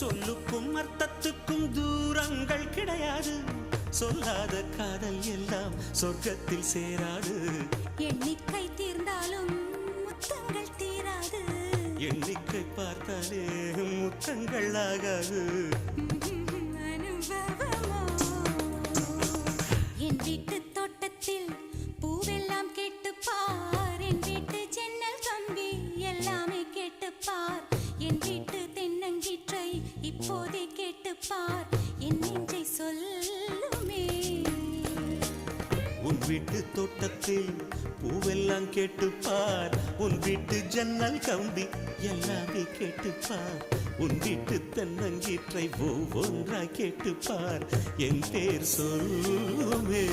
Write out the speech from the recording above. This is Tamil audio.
சொல்லுக்கும் அர்த்தத்துக்கும் தூரங்கள் கிடையாது. சொல்லாத காதல் எல்லாம் சொர்க்கத்தில் சேராது. எண்ணிக்கை தீர்ந்தாலும் முத்தங்கள் தீராது. எண்ணிக்கை பார்த்தாலே முத்தங்கள் ஆகாது. அனுபவமோ என் வீட்டு தோட்டத்தில் பூவெல்லாம் கேட்டுப்பார். என் வீட்டு ஜன்னல் கம்பி எல்லாமே கேட்டுப்பார். என் வீட்டு தென்னங்கீற்றை இப்போதே கேட்டுப்பார். என் நெஞ்சை சொல்லுமே. உன் வீட்டு தோட்டத்தில் பூவெல்லாம் கேட்டுப்பார். உன் வீட்டு ஜன்னல் கம்பி எல்லாமே கேட்டுப்பார். உன் வீட்டு தென்னங்கீற்றை ஒவ்வொன்றாய் கேட்டுப்பார். என் பேர் சொல்லுமே.